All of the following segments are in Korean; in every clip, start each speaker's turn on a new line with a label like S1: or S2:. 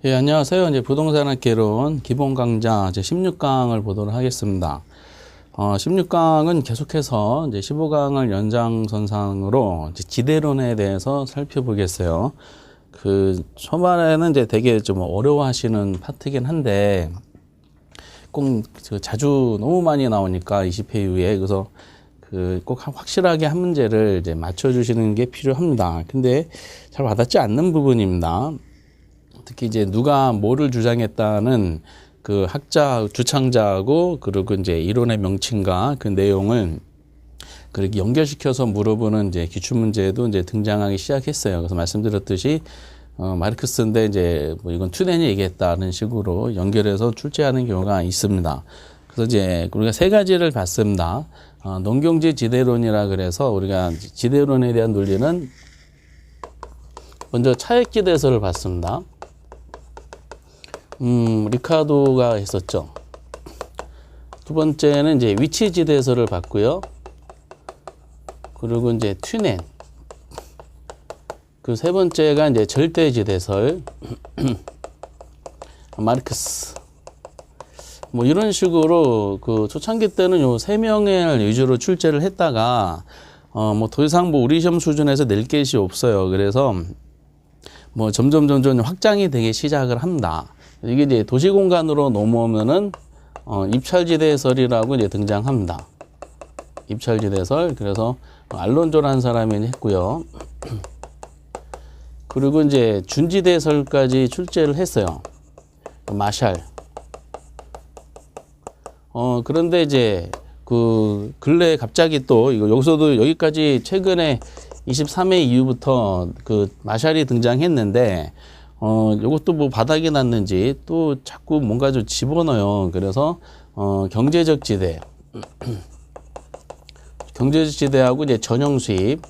S1: 예, 안녕하세요. 이제 부동산학개론 기본 강좌 이제 16강을 보도록 하겠습니다. 16강은 계속해서 이제 15강을 연장선상으로 이제 지대론에 대해서 살펴보겠어요. 초반에는 이제 되게 좀 어려워하시는 파트긴 한데, 꼭 자주 너무 많이 나오니까 20회 이후에, 그래서 꼭 확실하게 한 문제를 이제 맞춰주시는 게 필요합니다. 근데 잘 와닿지 않는 부분입니다. 특히 이제 누가 뭐를 주장했다는 그 학자, 주창자하고 그리고 이제 이론의 명칭과 그 내용을 그렇게 연결시켜서 물어보는 이제 기출문제도 이제 등장하기 시작했어요. 그래서 말씀드렸듯이, 마르크스인데 이제 뭐 이건 투넨이 얘기했다는 식으로 연결해서 출제하는 경우가 있습니다. 그래서 이제 우리가 세 가지를 봤습니다. 농경지 지대론이라 그래서 우리가 지대론에 대한 논리는 먼저 차액지대서를 봤습니다. 리카도가 했었죠. 두 번째는 이제 위치지대서를 봤고요. 그리고 이제 튜넨. 그 세 번째가 이제 절대지대설. 마르크스. 뭐 이런 식으로 그 초창기 때는 요 세 명을 위주로 출제를 했다가 뭐 더 이상 뭐 우리 시험 수준에서 낼 것이 없어요. 그래서 뭐 점점 확장이 되기 시작을 합니다. 이게 이제 도시공간으로 넘어오면은 입찰지대설이라고 이제 등장합니다. 입찰지대설. 그래서 알론조라는 사람이 했고요. 그리고 이제 준지대설까지 출제를 했어요. 마샬. 그런데 이제 근래 갑자기 또 이거 여기서도 여기까지 최근에 23회 이후부터 마샬이 등장했는데, 요것도 뭐 바닥이 났는지 또 자꾸 뭔가 좀 집어넣어요. 그래서, 경제적 지대. 경제적 지대하고 이제 전용 수입.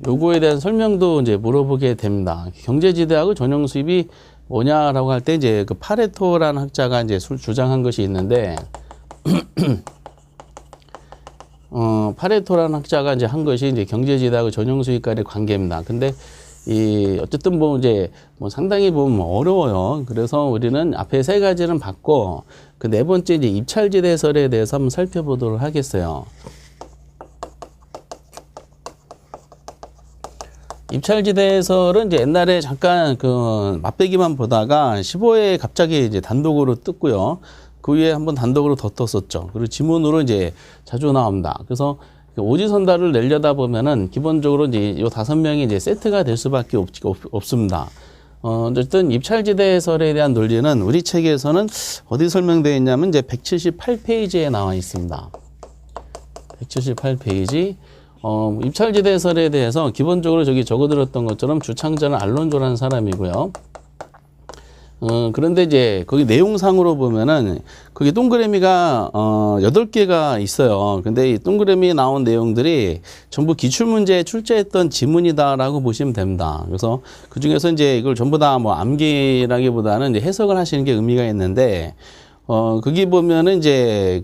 S1: 요거에 대한 설명도 이제 물어보게 됩니다. 경제지대하고 전용 수입이 뭐냐라고 할 때 이제 파레토라는 학자가 이제 주장한 것이 있는데, 파레토라는 학자가 이제 한 것이 이제 경제지대하고 전용 수입 간의 관계입니다. 근데 어쨌든 뭐 이제 뭐 상당히 보면 어려워요. 그래서 우리는 앞에 세 가지는 봤고, 그 네 번째 이제 입찰지대설에 대해서 한번 살펴보도록 하겠어요. 입찰지대설은 이제 옛날에 잠깐 맛배기만 보다가 15회에 갑자기 이제 단독으로 떴고요. 그 위에 한번 단독으로 더 떴었죠. 그리고 지문으로 이제 자주 나옵니다. 그래서 오지선다를 내려다 보면은 기본적으로 이제 요 5명이 이제 세트가 될 수밖에 없습니다. 어쨌든 입찰지대설에 대한 논리는 우리 책에서는 어디 설명되어 있냐면 이제 178페이지에 나와 있습니다. 178페이지. 입찰지대설에 대해서 기본적으로 저기 적어들었던 것처럼 주창자는 알론조라는 사람이고요. 그런데 이제 거기 내용상으로 보면은 거기 동그라미가 8개가 있어요. 근데 이 동그라미에 나온 내용들이 전부 기출문제에 출제했던 지문이다라고 보시면 됩니다. 그래서 그 중에서 이제 이걸 전부 다 뭐 암기라기보다는 이제 해석을 하시는 게 의미가 있는데, 거기 보면은 이제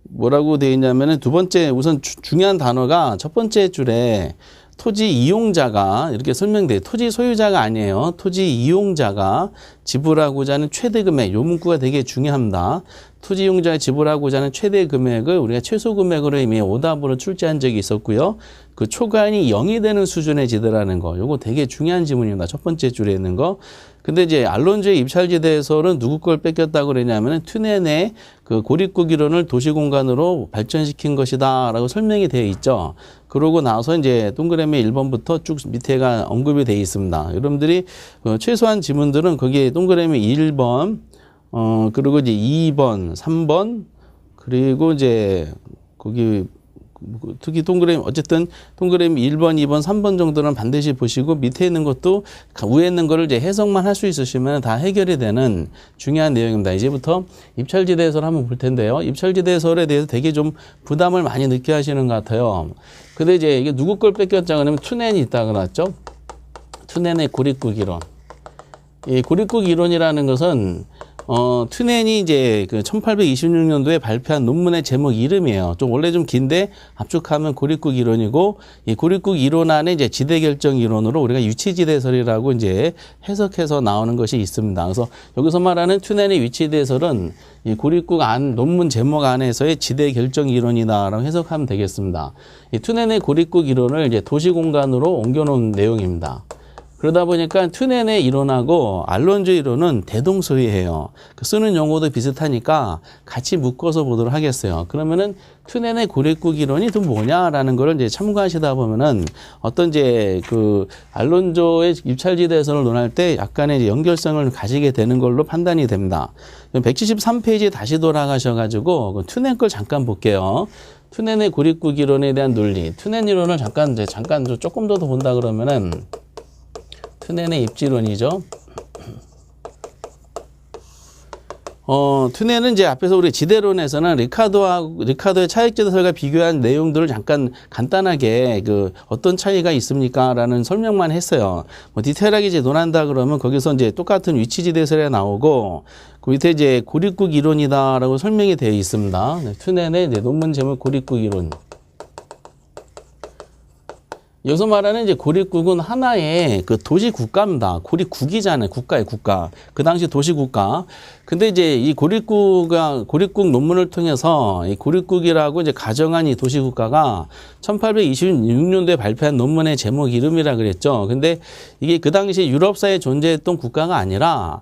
S1: 뭐라고 되어 있냐면은 두 번째 우선 중요한 단어가 첫 번째 줄에 토지 이용자가 이렇게 설명돼요. 토지 소유자가 아니에요. 토지 이용자가 지불하고자 하는 최대 금액, 요 문구가 되게 중요합니다. 토지 이용자가 지불하고자 하는 최대 금액을 우리가 최소 금액으로 이미 오답으로 출제한 적이 있었고요. 그 초과인이 0이 되는 수준의 지대라는 거, 요거 되게 중요한 지문입니다. 첫 번째 줄에 있는 거. 근데 이제 알론조의 입찰지대에서는 누구 걸 뺏겼다고 그러냐면은 튜넨의 고립국 이론을 도시공간으로 발전시킨 것이다라고 설명이 되어 있죠. 그러고 나서 이제 동그라미 1번부터 쭉 밑에가 언급이 되어 있습니다. 여러분들이 최소한 지문들은 거기에 동그라미 1번, 그리고 이제 2번, 3번, 그리고 이제 거기 특히 동그라미, 어쨌든 동그라미 1번, 2번, 3번 정도는 반드시 보시고 밑에 있는 것도 위에 있는 거를 이제 해석만 할 수 있으시면 다 해결이 되는 중요한 내용입니다. 이제부터 입찰지대설 한번 볼 텐데요. 입찰지대설에 대해서 되게 좀 부담을 많이 느껴하시는 것 같아요. 근데 이제 이게 누구 걸 뺏겼자 그러면 투넨이 있다고 나왔죠. 투넨의 고립국 이론. 이 고립국 이론이라는 것은 튜넨이 이제 그 1826년도에 발표한 논문의 제목 이름이에요. 좀 원래 좀 긴데 압축하면 고립국 이론이고, 이 고립국 이론 안에 이제 지대 결정 이론으로 우리가 위치지대설이라고 이제 해석해서 나오는 것이 있습니다. 그래서 여기서 말하는 튜넨의 위치지대설은 이 고립국 안 논문 제목 안에서의 지대 결정 이론이다라고 해석하면 되겠습니다. 이 튜넨의 고립국 이론을 이제 도시 공간으로 옮겨놓은 내용입니다. 그러다 보니까 튜넨의 이론하고 알론조 이론은 대동소이해요. 쓰는 용어도 비슷하니까 같이 묶어서 보도록 하겠어요. 그러면은 튜넨의 고립국 이론이 또 뭐냐라는 거를 이제 참고하시다 보면은 어떤 이제 그 알론조의 입찰지대선을 논할 때 약간의 이제 연결성을 가지게 되는 걸로 판단이 됩니다. 173페이지에 다시 돌아가셔가지고 그 튜넨 걸 잠깐 볼게요. 튜넨의 고립국 이론에 대한 논리. 튜넨 이론을 잠깐 조금 더 본다 그러면은 튜넨의 입지론이죠. 튜넨은 이제 앞에서 우리 지대론에서는 리카도의 차익지대설과 비교한 내용들을 잠깐 간단하게 그 어떤 차이가 있습니까라는 설명만 했어요. 뭐 디테일하게 이제 논한다 그러면 거기서 이제 똑같은 위치지대설에 나오고 그 밑에 이제 고립국 이론이다라고 설명이 되어 있습니다. 튜넨의 이제 논문 제목 고립국 이론. 여기서 말하는 이제 고립국은 하나의 그 도시 국가입니다. 고립국이잖아요. 국가의 국가. 그 당시 도시 국가. 근데 이제 이 고립국 논문을 통해서 이 고립국이라고 이제 가정한 이 도시 국가가 1826년도에 발표한 논문의 제목 이름이라 그랬죠. 근데 이게 그 당시 유럽사에 존재했던 국가가 아니라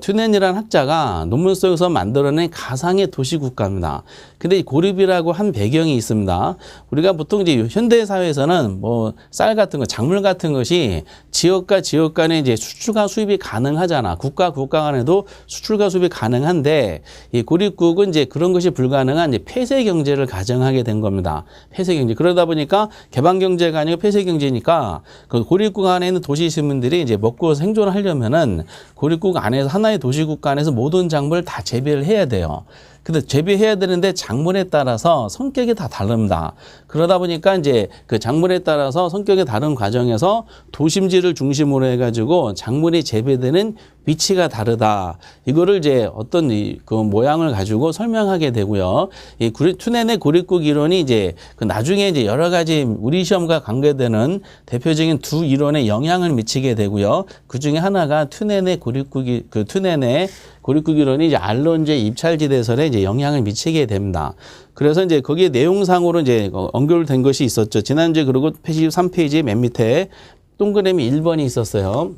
S1: 튜넨이라는 학자가 논문 속에서 만들어낸 가상의 도시 국가입니다. 근데 이 고립이라고 한 배경이 있습니다. 우리가 보통 이제 현대 사회에서는 뭐 쌀 같은 거, 작물 같은 것이 지역과 지역 간에 이제 수출과 수입이 가능하잖아. 국가 간에도 수출과 수입이 가능한데 이 고립국은 이제 그런 것이 불가능한 이제 폐쇄 경제를 가정하게 된 겁니다. 폐쇄 경제. 그러다 보니까 개방 경제가 아니고 폐쇄 경제니까 그 고립국 안에 있는 도시 시민들이 이제 먹고 생존을 하려면은 고립국 안에서 하나의 도시국 안에서 모든 작물을 다 재배를 해야 돼요. 근데 재배해야 되는데 작물에 따라서 성격이 다 다릅니다. 그러다 보니까 이제 그 작물에 따라서 성격이 다른 과정에서 도심지를 중심으로 해가지고 작물이 재배되는 위치가 다르다. 이거를 이제 어떤 그 모양을 가지고 설명하게 되고요. 이 튜넨의 고립국 이론이 이제 그 나중에 이제 여러 가지 우리 시험과 관계되는 대표적인 두 이론에 영향을 미치게 되고요. 그 중에 하나가 튜넨의 고립국 이론이 이제 알론조의 입찰지대설에 이제 영향을 미치게 됩니다. 그래서 이제 거기에 내용상으로 이제 연결된 것이 있었죠. 지난주에 그리고 83페이지 맨 밑에 동그라미 1번이 있었어요.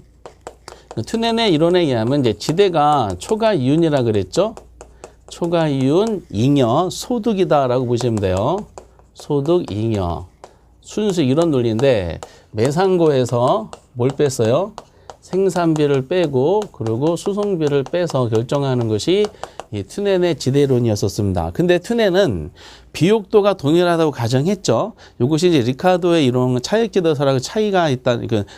S1: 튜넨의 이론에 의하면 이제 지대가 초과 이윤이라 그랬죠. 초과 이윤, 잉여, 소득이다라고 보시면 돼요. 소득, 잉여. 순수 이런 논리인데 매상고에서 뭘 뺐어요? 생산비를 빼고 그리고 수송비를 빼서 결정하는 것이 이 튜넨의 지대론이었었습니다. 근데 튜넨은 비옥도가 동일하다고 가정했죠. 이것이 이제 리카도의 이론 차익지대설하고 차이가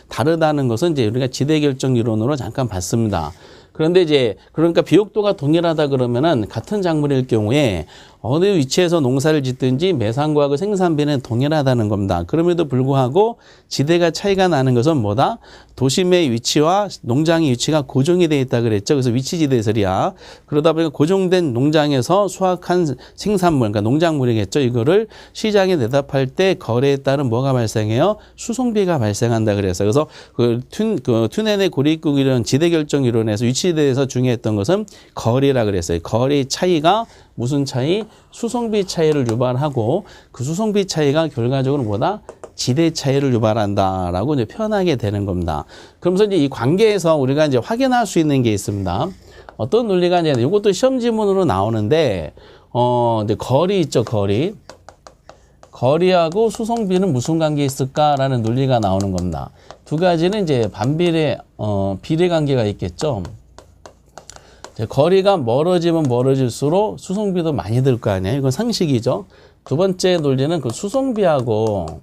S1: 다르다는 것은 이제 우리가 지대결정 이론으로 잠깐 봤습니다. 그런데 이제 그러니까 비옥도가 동일하다 그러면은 같은 작물일 경우에 어느 위치에서 농사를 짓든지 매상고하고 생산비는 동일하다는 겁니다. 그럼에도 불구하고 지대가 차이가 나는 것은 뭐다? 도심의 위치와 농장의 위치가 고정이 되어 있다 그랬죠. 그래서 위치지대설이야. 그러다 보니까 고정된 농장에서 수확한 생산물, 그러니까 농작물이겠죠. 이거를 시장에 내다팔 때 거래에 따른 뭐가 발생해요? 수송비가 발생한다 그랬어요. 그래서 그 튜넨의 고립국 이론, 지대결정 이론에서 위치지대에서 중요했던 것은 거리라 그랬어요. 거리 차이가 무슨 차이? 수송비 차이를 유발하고 그 수송비 차이가 결과적으로 뭐다? 지대 차이를 유발한다라고 이제 표현하게 되는 겁니다. 그러면서 이제 이 관계에서 우리가 이제 확인할 수 있는 게 있습니다. 어떤 논리가 이제 이것도 시험 지문으로 나오는데 이제 거리 있죠, 거리. 거리하고 수송비는 무슨 관계 있을까라는 논리가 나오는 겁니다. 두 가지는 이제 반비례 비례 관계가 있겠죠. 거리가 멀어지면 멀어질수록 수송비도 많이 들 거 아니에요. 이건 상식이죠. 두 번째 논리는 그 수송비하고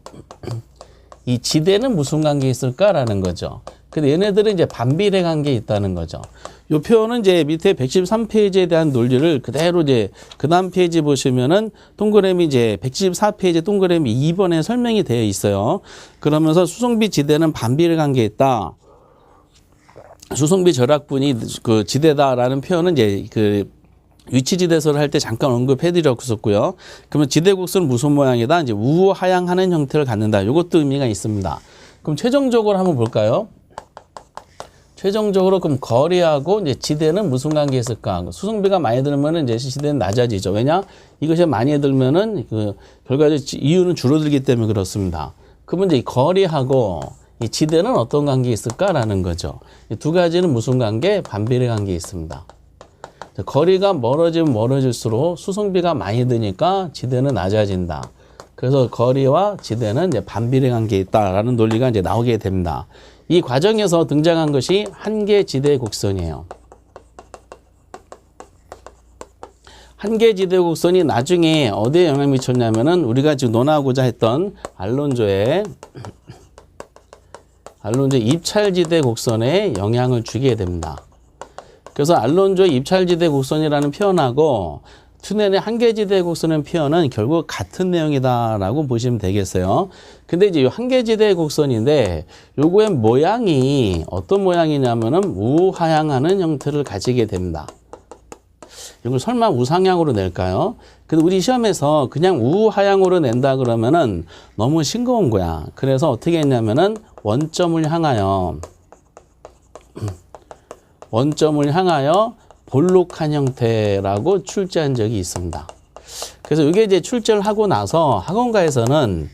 S1: 이 지대는 무슨 관계 있을까라는 거죠. 근데 얘네들은 이제 반비례 관계에 있다는 거죠. 이 표현은 이제 밑에 113페이지에 대한 논리를 그대로 이제 그 다음 페이지 보시면은 동그라미 이제 114페이지 동그라미 2번에 설명이 되어 있어요. 그러면서 수송비 지대는 반비례 관계에 있다. 수송비 절약분이 그 지대다라는 표현은 이제 그 위치지대설을 할 때 잠깐 언급해드렸었고요. 그러면 지대곡선은 무슨 모양이다? 이제 우하향하는 형태를 갖는다. 이것도 의미가 있습니다. 그럼 최종적으로 한번 볼까요? 최종적으로 그럼 거리하고 이제 지대는 무슨 관계가 있을까? 수송비가 많이 들면은 이제 지대는 낮아지죠. 왜냐? 이것이 많이 들면은 그 결과적으로 이유는 줄어들기 때문에 그렇습니다. 그러면 이제 이 거리하고 이 지대는 어떤 관계가 있을까라는 거죠. 이 두 가지는 무슨 관계? 반비례 관계가 있습니다. 거리가 멀어지면 멀어질수록 수송비가 많이 드니까 지대는 낮아진다. 그래서 거리와 지대는 이제 반비례 관계에 있다라는 논리가 이제 나오게 됩니다. 이 과정에서 등장한 것이 한계지대 곡선이에요. 한계지대 곡선이 나중에 어디에 영향을 미쳤냐면은 우리가 지금 논하고자 했던 알론조의 입찰지대 곡선에 영향을 주게 됩니다. 그래서 알론조의 입찰지대 곡선이라는 표현하고 튜넨의 한계지대 곡선의 표현은 결국 같은 내용이다라고 보시면 되겠어요. 근데 이제 이 한계지대 곡선인데 요거의 모양이 어떤 모양이냐면은 우하향하는 형태를 가지게 됩니다. 이걸 설마 우상향으로 낼까요? 근데 우리 시험에서 그냥 우하향으로 낸다 그러면은 너무 싱거운 거야. 그래서 어떻게 했냐면은 원점을 향하여 볼록한 형태라고 출제한 적이 있습니다. 그래서 이게 이제 출제를 하고 나서 학원가에서는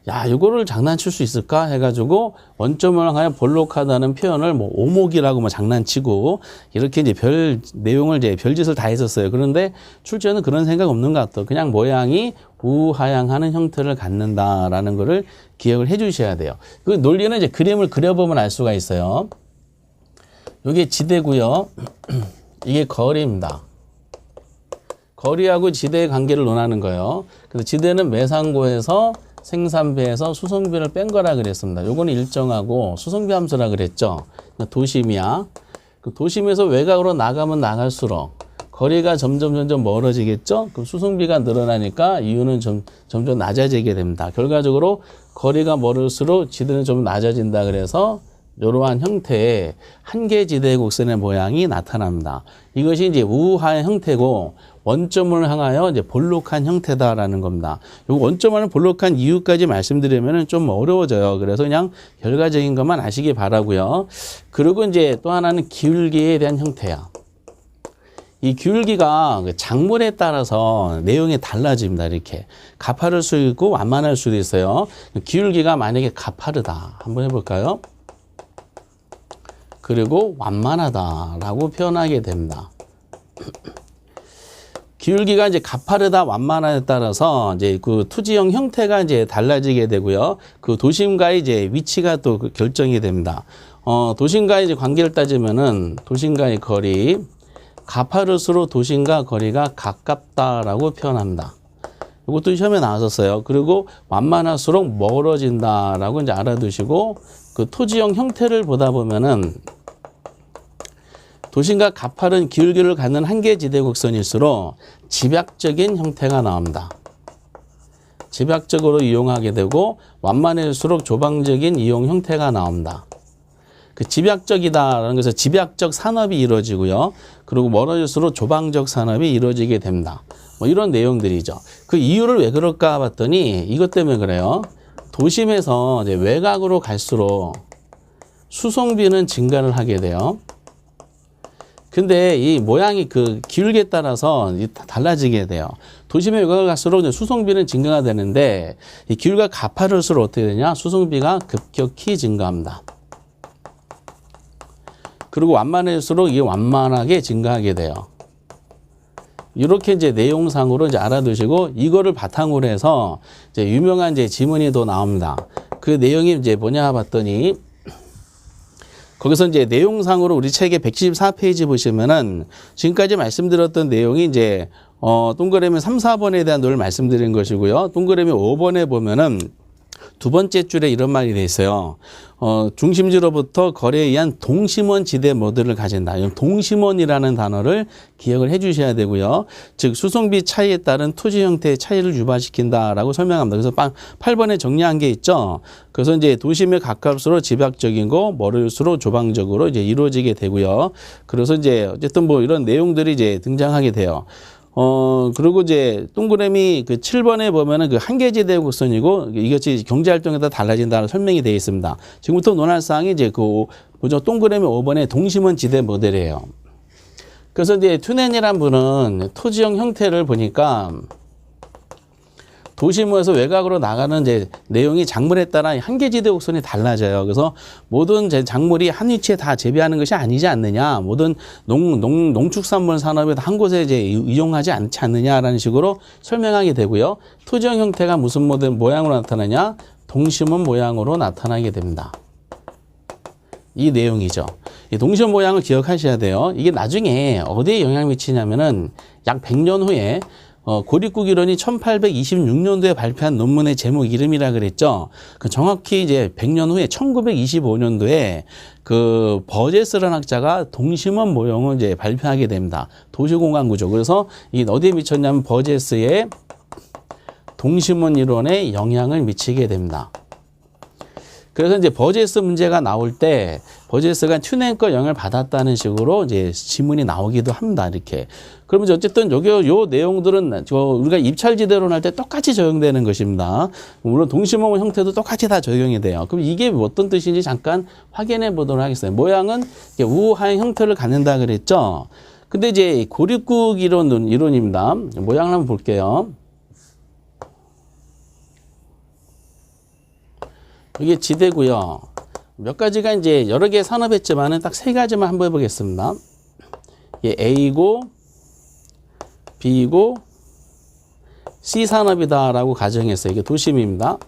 S1: 야, 이거를 장난칠 수 있을까 해가지고 원점을 향하여 볼록하다는 표현을 뭐 오목이라고 뭐 장난치고 이렇게 이제 내용을 이제 별짓을 다 했었어요. 그런데 출제는 그런 생각 없는 것 같아요. 그냥 모양이 우하향하는 형태를 갖는다라는 거를 기억을 해 주셔야 돼요. 그 논리는 이제 그림을 그려보면 알 수가 있어요. 이게 지대고요. 이게 거리입니다. 거리하고 지대의 관계를 논하는 거예요. 그래서 지대는 매상고에서 생산비에서 수송비를 뺀 거라 그랬습니다. 요거는 일정하고 수송비 함수라 그랬죠. 도심이야. 그 도심에서 외곽으로 나가면 나갈수록 거리가 점점 멀어지겠죠. 그럼 수송비가 늘어나니까 이유는 점점 낮아지게 됩니다. 결과적으로 거리가 멀을수록 지대는 좀 낮아진다 그래서 이러한 형태의 한계지대 곡선의 모양이 나타납니다. 이것이 이제 우하의 형태고 원점을 향하여 이제 볼록한 형태다라는 겁니다. 이 원점을 볼록한 이유까지 말씀드리면 좀 어려워져요. 그래서 그냥 결과적인 것만 아시기 바라고요. 그리고 이제 또 하나는 기울기에 대한 형태야. 이 기울기가 작물에 따라서 내용이 달라집니다. 이렇게 가파를 수 있고 완만할 수도 있어요. 기울기가 만약에 가파르다. 한번 해볼까요? 그리고 완만하다라고 표현하게 됩니다. 기울기가 이제 가파르다, 완만하에 따라서 이제 그 투지형 형태가 이제 달라지게 되고요. 그 도심과의 이제 위치가 또 결정이 됩니다. 도심과의 이제 관계를 따지면은 도심과의 거리, 가파를수록 도심과 거리가 가깝다라고 표현합니다. 이것도 시험에 나왔었어요. 그리고 완만할수록 멀어진다라고 이제 알아두시고 그 토지형 형태를 보다 보면은 도심과 가파른 기울기를 갖는 한계지대 곡선일수록 집약적인 형태가 나옵니다. 집약적으로 이용하게 되고 완만할수록 조방적인 이용 형태가 나옵니다. 그 집약적이다라는 것은 집약적 산업이 이루어지고요. 그리고 멀어질수록 조방적 산업이 이루어지게 됩니다. 뭐 이런 내용들이죠. 그 이유를 왜 그럴까 봤더니 이것 때문에 그래요. 도심에서 이제 외곽으로 갈수록 수송비는 증가를 하게 돼요. 근데 이 모양이 그 기울기에 따라서 달라지게 돼요. 도심의 외곽을 갈수록 수송비는 증가가 되는데 이 기울기가 가파를수록 어떻게 되냐? 수송비가 급격히 증가합니다. 그리고 완만할수록 이게 완만하게 증가하게 돼요. 이렇게 이제 내용상으로 이제 알아두시고 이거를 바탕으로 해서 이제 유명한 이제 지문이 또 나옵니다. 그 내용이 이제 뭐냐 봤더니 거기서 이제 내용상으로 우리 책의 174페이지 보시면은 지금까지 말씀드렸던 내용이 이제 동그라미 3, 4번에 대한 논을 말씀드린 것이고요. 동그라미 5번에 보면은 두 번째 줄에 이런 말이 돼 있어요. 중심지로부터 거리에 의한 동심원 지대 모드를 가진다. 동심원이라는 단어를 기억을 해 주셔야 되고요. 즉 수송비 차이에 따른 토지 형태의 차이를 유발시킨다라고 설명합니다. 그래서 8번에 정리한 게 있죠. 그래서 이제 도심에 가까울수록 집약적이고 멀을수록 조방적으로 이제 이루어지게 되고요. 그래서 이제 어쨌든 뭐 이런 내용들이 이제 등장하게 돼요. 그리고 이제 동그라미 그 7번에 보면은 그 한계지대 곡선이고 이것이 경제활동에 따라 달라진다는 설명이 되어 있습니다. 지금부터 논할 사항이 이제 그 보죠. 동그라미 5번의 동심원 지대 모델이에요. 그래서 이제 튜넨이란 분은 토지형 형태를 보니까 도심에서 외곽으로 나가는 이제 내용이 작물에 따라 한계지대 곡선이 달라져요. 그래서 모든 작물이 한 위치에 다 재배하는 것이 아니지 않느냐. 모든 농축산물 산업에 한 곳에 이제 이용하지 않지 않느냐라는 식으로 설명하게 되고요. 토지형 형태가 무슨 모양으로 나타나냐? 동심원 모양으로 나타나게 됩니다. 이 내용이죠. 이 동심원 모양을 기억하셔야 돼요. 이게 나중에 어디에 영향을 미치냐면은 약 100년 후에 고립국 이론이 1826년도에 발표한 논문의 제목 이름이라 그랬죠. 그 정확히 이제 100년 후에 1925년도에 그 버제스라는 학자가 동심원 모형을 이제 발표하게 됩니다. 도시공간 구조. 그래서 이 어디에 미쳤냐면 버제스의 동심원 이론에 영향을 미치게 됩니다. 그래서 이제 버제스 문제가 나올 때 버제스가 튜넨 거 영향을 받았다는 식으로 이제 지문이 나오기도 합니다. 이렇게. 그러면 어쨌든 요 내용들은 우리가 입찰지대론 할 때 똑같이 적용되는 것입니다. 물론 동심원 형태도 똑같이 다 적용이 돼요. 그럼 이게 어떤 뜻인지 잠깐 확인해 보도록 하겠습니다. 모양은 우하의 형태를 갖는다 그랬죠. 근데 이제 고립국 이론입니다. 모양을 한번 볼게요. 이게 지대고요. 몇 가지가 이제 여러 개 산업했지만은 딱 세 가지만 한번 해보겠습니다. 이게 A고, B고, C 산업이다라고 가정했어요. 이게 도심입니다.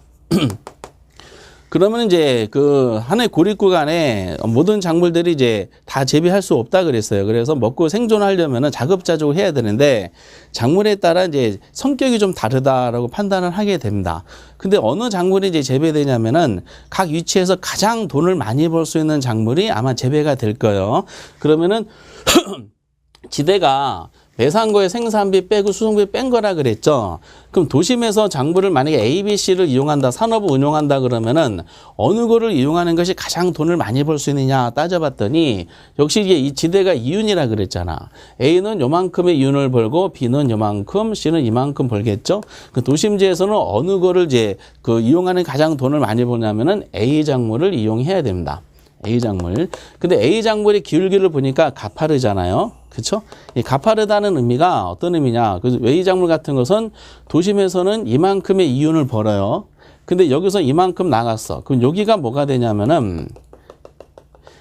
S1: 그러면 이제 그 하나의 고립국 안에 모든 작물들이 이제 다 재배할 수 없다 그랬어요. 그래서 먹고 생존하려면은 자급자족을 해야 되는데 작물에 따라 이제 성격이 좀 다르다라고 판단을 하게 됩니다. 근데 어느 작물이 이제 재배되냐면은 각 위치에서 가장 돈을 많이 벌 수 있는 작물이 아마 재배가 될 거예요. 그러면은 지대가 매상고의 생산비 빼고 수송비 뺀 거라 그랬죠. 그럼 도심에서 작물을 만약에 A, B, C를 이용한다, 산업을 운용한다 그러면은 어느 거를 이용하는 것이 가장 돈을 많이 벌 수 있느냐 따져봤더니 역시 이게 이 지대가 이윤이라 그랬잖아. A는 요만큼의 이윤을 벌고 B는 요만큼, C는 이만큼 벌겠죠. 그 도심지에서는 어느 거를 이제 그 이용하는 가장 돈을 많이 버냐면은 A 작물을 이용해야 됩니다. A 작물. 근데 A 작물의 기울기를 보니까 가파르잖아요. 그렇죠? 이 가파르다는 의미가 어떤 의미냐? 그래서 A 작물 같은 것은 도심에서는 이만큼의 이윤을 벌어요. 근데 여기서 이만큼 나갔어. 그럼 여기가 뭐가 되냐면은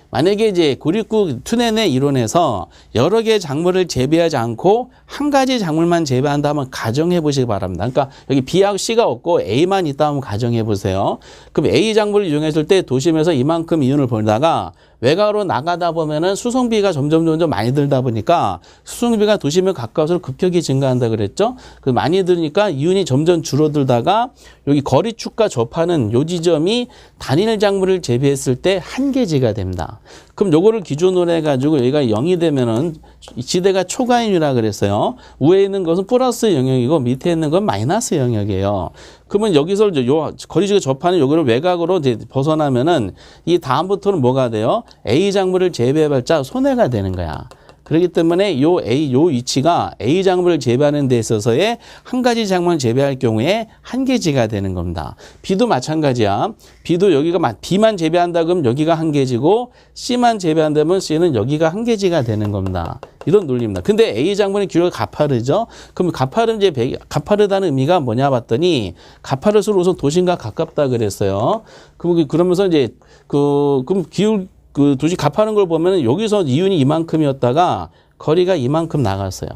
S1: 만약에 이제 고립국 튜넨의 이론에서 여러 개의 작물을 재배하지 않고 한 가지 작물만 재배한다면 가정해 보시기 바랍니다. 그러니까 여기 B하고 C가 없고 A만 있다 하면 가정해 보세요. 그럼 A 작물을 이용했을 때 도심에서 이만큼 이윤을 벌다가 외곽으로 나가다 보면은 수송비가 점점 많이 들다 보니까 수송비가 도심에 가까워서 급격히 증가한다 그랬죠. 그 많이 들으니까 이윤이 점점 줄어들다가 여기 거리축과 접하는 요 지점이 단일 작물을 재배했을 때 한계지가 됩니다. 그럼 요거를 기준으로 해가지고 여기가 0이 되면은 지대가 초과인이라 그랬어요. 위에 있는 것은 플러스 영역이고 밑에 있는 건 마이너스 영역이에요. 그러면 여기서 요 거리지가 접하는 요거를 외곽으로 이제 벗어나면은 이 다음부터는 뭐가 돼요? A 작물을 재배해봤자 손해가 되는 거야. 그렇기 때문에 요 위치가 A 작물을 재배하는 데 있어서의 한 가지 작물을 재배할 경우에 한계지가 되는 겁니다. B도 마찬가지야. B도 여기가 B만 재배한다 그러면 여기가 한계지고 C만 재배한다면 C는 여기가 한계지가 되는 겁니다. 이런 논리입니다. 근데 A 작물의 기울기가 가파르죠. 그럼 가파르다는 의미가 뭐냐 봤더니 가파를수록 우선 도심과 가깝다 그랬어요. 그러면서 이제 그럼 도시 가파른 걸 보면은 여기서 이윤이 이만큼이었다가 거리가 이만큼 나갔어요.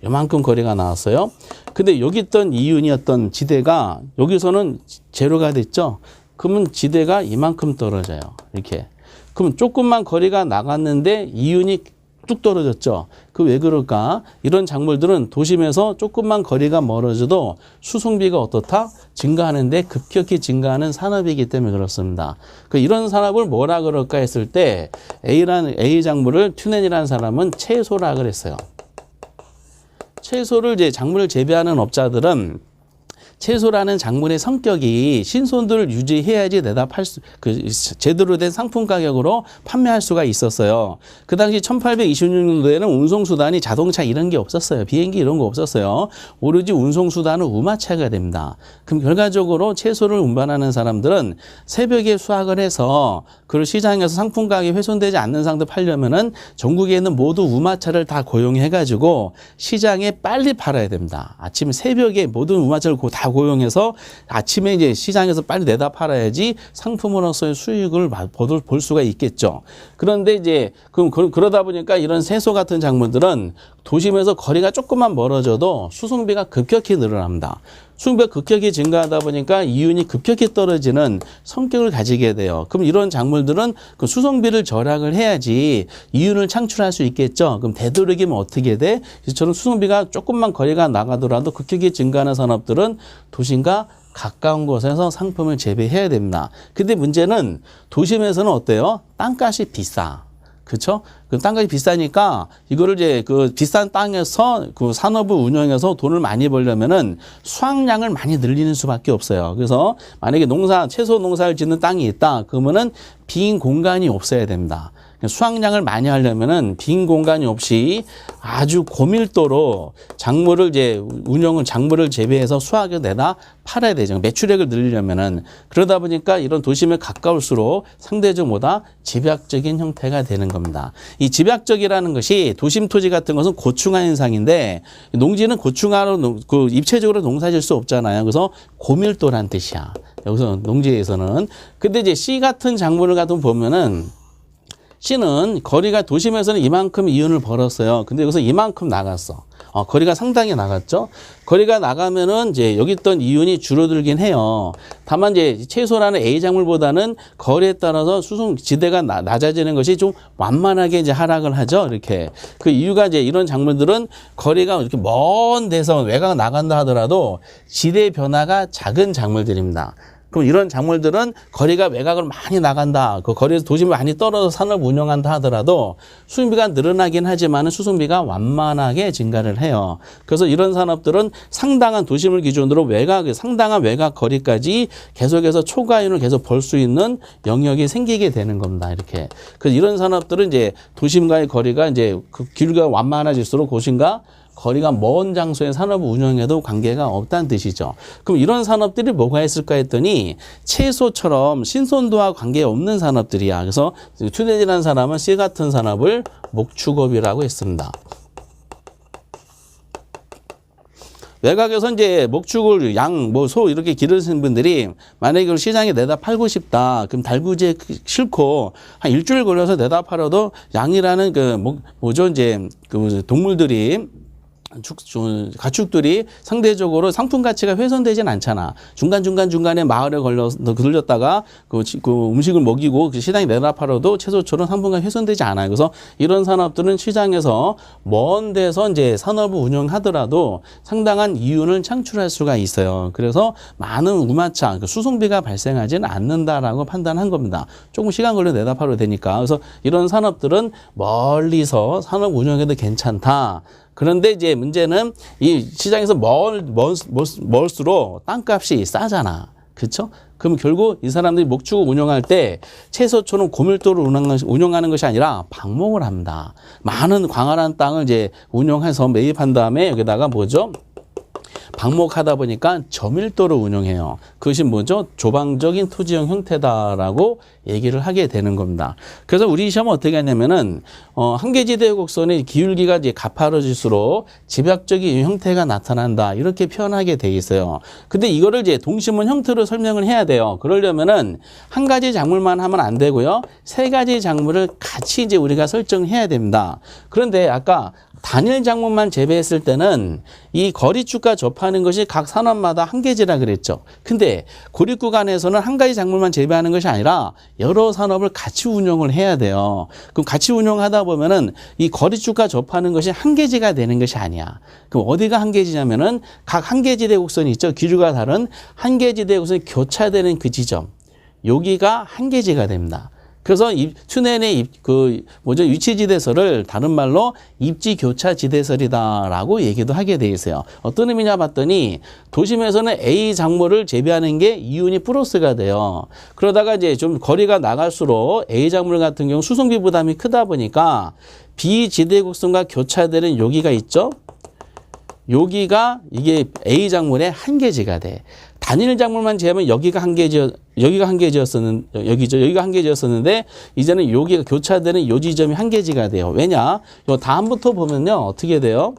S1: 이만큼 거리가 나왔어요. 근데 여기 있던 이윤이었던 지대가 여기서는 제로가 됐죠. 그러면 지대가 이만큼 떨어져요. 이렇게. 그럼 조금만 거리가 나갔는데 이윤이 뚝 떨어졌죠. 그 왜 그럴까? 이런 작물들은 도심에서 조금만 거리가 멀어져도 수송비가 어떻다? 증가하는데 급격히 증가하는 산업이기 때문에 그렇습니다. 이런 산업을 뭐라 그럴까 했을 때 A 작물을 튜넨이라는 사람은 채소라 그랬어요. 채소를 이제 작물을 재배하는 업자들은 채소라는 작물의 성격이 신선도를 유지해야지 제대로 된 상품 가격으로 판매할 수가 있었어요. 그 당시 1826년도에는 운송수단이 자동차 이런 게 없었어요. 비행기 이런 거 없었어요. 오로지 운송수단은 우마차가 됩니다. 그럼 결과적으로 채소를 운반하는 사람들은 새벽에 수확을 해서 그걸 시장에서 상품 가격이 훼손되지 않는 상태로 팔려면은 전국에 있는 모두 우마차를 다 고용해가지고 시장에 빨리 팔아야 됩니다. 아침 새벽에 모든 우마차를 다 고용해서 아침에 이제 시장에서 빨리 내다 팔아야지 상품으로서의 수익을 볼 수가 있겠죠. 그런데 이제 그러다 보니까 이런 채소 같은 작물들은 도심에서 거리가 조금만 멀어져도 수송비가 급격히 늘어납니다. 수송비가 급격히 증가하다 보니까 이윤이 급격히 떨어지는 성격을 가지게 돼요. 그럼 이런 작물들은 그 수송비를 절약을 해야지 이윤을 창출할 수 있겠죠. 그럼 되도록이면 어떻게 돼? 이처럼 수송비가 조금만 거리가 나가더라도 급격히 증가하는 산업들은 도심과 가까운 곳에서 상품을 재배해야 됩니다. 근데 문제는 도심에서는 어때요? 땅값이 비싸. 그렇죠? 그 땅값이 비싸니까 이거를 이제 그 비싼 땅에서 그 산업을 운영해서 돈을 많이 벌려면은 수확량을 많이 늘리는 수밖에 없어요. 그래서 만약에 채소 농사를 짓는 땅이 있다. 그러면은 빈 공간이 없어야 됩니다. 수확량을 많이 하려면은 빈 공간이 없이 아주 고밀도로 작물을 재배해서 수확을 내다 팔아야 되죠. 매출액을 늘리려면은. 그러다 보니까 이런 도심에 가까울수록 상대적으로 집약적인 형태가 되는 겁니다. 이 집약적이라는 것이 도심 토지 같은 것은 고충화 현상인데 농지는 고충화로 입체적으로 농사질 수 없잖아요. 그래서 고밀도란 뜻이야. 여기서 농지에서는. 근데 이제 씨 같은 작물을 같은 보면은 C는 거리가 도심에서는 이만큼 이윤을 벌었어요. 근데 여기서 이만큼 나갔어. 거리가 상당히 나갔죠. 거리가 나가면은 이제 여기 있던 이윤이 줄어들긴 해요. 다만 이제 채소라는 A 작물보다는 거리에 따라서 수송 지대가 낮아지는 것이 좀 완만하게 이제 하락을 하죠. 이렇게. 그 이유가 이제 이런 작물들은 거리가 이렇게 먼 데서 외곽 나간다 하더라도 지대 변화가 작은 작물들입니다. 그럼 이런 작물들은 거리가 외곽을 많이 나간다. 그 거리에서 도심을 많이 떨어져 산업을 운영한다 하더라도 수송비가 늘어나긴 하지만 수송비가 완만하게 증가를 해요. 그래서 이런 산업들은 상당한 도심을 기준으로 상당한 외곽 거리까지 계속해서 초과이윤을 계속 벌 수 있는 영역이 생기게 되는 겁니다. 이렇게. 그래서 이런 산업들은 이제 도심과의 거리가 이제 그 길이가 완만해질수록 도심과 거리가 먼 장소의 산업을 운영해도 관계가 없다는 뜻이죠. 그럼 이런 산업들이 뭐가 있을까 했더니 채소처럼 신선도와 관계없는 산업들이야. 그래서 튜넨이라는 사람은 C 같은 산업을 목축업이라고 했습니다. 외곽에서 이제 목축을 소 이렇게 기르시는 분들이 만약에 이걸 시장에 내다 팔고 싶다. 그럼 달구지에 싣고 한 일주일 걸려서 내다 팔아도 양이라는 동물들이 가축들이 상대적으로 상품 가치가 훼손되진 않잖아. 중간에 마을에 들렸다가 그 음식을 먹이고 시장에 내다 팔아도 채소처럼 상품가 훼손되지 않아요. 그래서 이런 산업들은 시장에서 먼 데서 이제 산업을 운영하더라도 상당한 이윤을 창출할 수가 있어요. 그래서 많은 우마차, 수송비가 발생하지는 않는다라고 판단한 겁니다. 조금 시간 걸려 내다 팔아도 되니까. 그래서 이런 산업들은 멀리서 산업 운영해도 괜찮다. 그런데 이제 문제는 이 시장에서 멀수록 땅값이 싸잖아. 그렇죠? 그럼 결국 이 사람들이 목축을 운영할 때 채소처럼 고밀도로 운영하는 것이 아니라 방목을 합니다. 많은 광활한 땅을 이제 운영해서 매입한 다음에 여기다가 방목하다 보니까 저밀도로 운영해요. 그것이 조방적인 토지형 형태다라고 얘기를 하게 되는 겁니다. 그래서 우리 시험은 어떻게 하냐면은 한계지대 곡선의 기울기가 이제 가파라질수록 집약적인 형태가 나타난다 이렇게 표현하게 돼 있어요. 근데 이거를 이제 동심원 형태로 설명을 해야 돼요. 그러려면은 한 가지 작물만 하면 안 되고요. 세 가지 작물을 같이 이제 우리가 설정해야 됩니다. 그런데 아까 단일 작물만 재배했을 때는 이 거리축과 접하는 것이 각 산업마다 한계지라 그랬죠. 근데 고립 구간에서는 한 가지 작물만 재배하는 것이 아니라 여러 산업을 같이 운영을 해야 돼요. 그럼 같이 운영하다 보면은 이 거리축과 접하는 것이 한계지가 되는 것이 아니야. 그럼 어디가 한계지냐면은 각 한계지대 곡선이 있죠. 기류가 다른 한계지대 곡선이 교차되는 그 지점. 여기가 한계지가 됩니다. 그래서 튜넨의 위치지대설을 다른 말로 입지교차지대설이다라고 얘기도 하게 돼 있어요. 어떤 의미냐 봤더니 도심에서는 A 작물을 재배하는 게 이윤이 플러스가 돼요. 그러다가 이제 좀 거리가 나갈수록 A 작물 같은 경우 수송비 부담이 크다 보니까 B 지대 곡선과 교차되는 여기가 있죠. 여기가 이게 A 작물의 한계지가 돼. 단일 작물만 재면 여기가 한계지였었는데 이제는 여기가 교차되는 요 지점이 한계지가 돼요. 왜냐? 요 다음부터 보면요. 어떻게 돼요?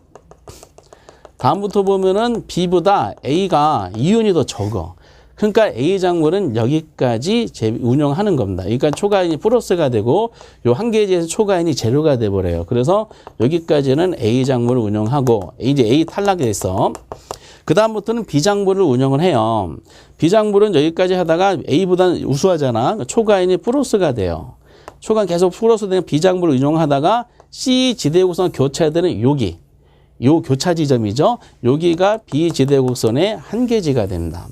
S1: 다음부터 보면은 B보다 A가 이윤이 더 적어. 그러니까 A 작물은 여기까지 운영하는 겁니다. 그러니까 초과인이 플러스가 되고 요 한계지에서 초과인이 제로가 돼 버려요. 그래서 여기까지는 A 작물을 운영하고 이제 A 탈락이 됐어. 그 다음부터는 B 작물을 운영을 해요. B 작물은 여기까지 하다가 A보다는 우수하잖아. 초과인이 플러스가 돼요. 초과인 계속 플러스 되는 B 작물을 운영하다가 C 지대곡선 교차되는 여기. 요 교차 지점이죠. 여기가 B 지대곡선의 한계지가 됩니다.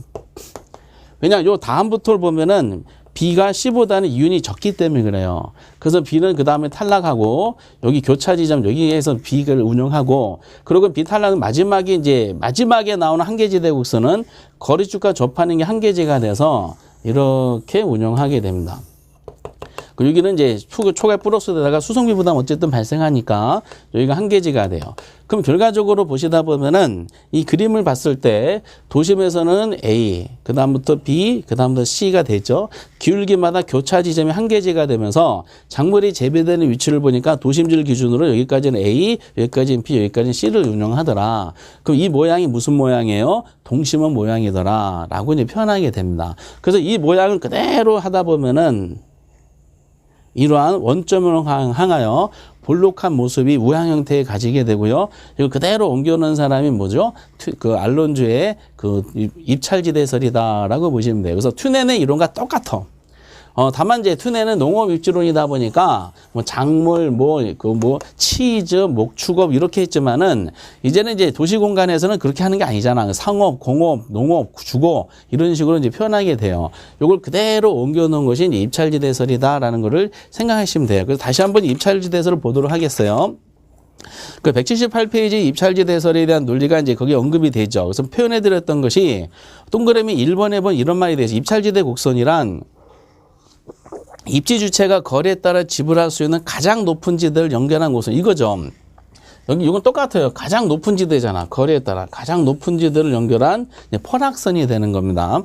S1: 왜냐, 요 다음부터를 보면은 B가 C보다는 이윤이 적기 때문에 그래요. 그래서 B는 그 다음에 탈락하고 여기 교차 지점 여기에서 B를 운영하고 그리고 B 탈락은 마지막에 나오는 한계지대 곡선은 거리축과 접하는 게 한계지가 돼서 이렇게 운영하게 됩니다. 여기는 이제 초과 플러스에다가 수송비 부담 어쨌든 발생하니까 여기가 한계지가 돼요. 그럼 결과적으로 보시다 보면은 이 그림을 봤을 때 도심에서는 A, 그 다음부터 B, 그 다음부터 C가 되죠. 기울기마다 교차 지점이 한계지가 되면서 작물이 재배되는 위치를 보니까 도심지를 기준으로 여기까지는 A, 여기까지는 B, 여기까지는 C를 운영하더라. 그럼 이 모양이 무슨 모양이에요? 동심원 모양이더라. 라고 이제 표현하게 됩니다. 그래서 이 모양을 그대로 하다 보면은 이러한 원점을 향하여 볼록한 모습이 우향 형태에 가지게 되고요. 이거 그대로 옮겨놓은 사람이 뭐죠? 그 알론주의 그 입찰지대설이다라고 보시면 돼요. 그래서 튜넨의 이론과 똑같아. 다만 이제 튜넨은 농업 입지론이다 보니까 뭐 작물, 치즈, 목축업 이렇게 했지만은 이제는 이제 도시 공간에서는 그렇게 하는 게 아니잖아. 상업, 공업, 농업, 주거 이런 식으로 이제 표현하게 돼요. 요걸 그대로 옮겨 놓은 것이 이제 입찰지대설이다라는 거를 생각하시면 돼요. 그래서 다시 한번 입찰지대설을 보도록 하겠어요. 그 178페이지 입찰지대설에 대한 논리가 이제 거기에 언급이 되죠. 그래서 표현해 드렸던 것이 동그라미 1번에 본 이런 말이 돼서 입찰지대 곡선이란 입지 주체가 거리에 따라 지불할 수 있는 가장 높은 지대를 연결한 곳은 이거죠. 여기 이건 똑같아요. 가장 높은 지대잖아. 거리에 따라 가장 높은 지대를 연결한 퍼락선이 되는 겁니다.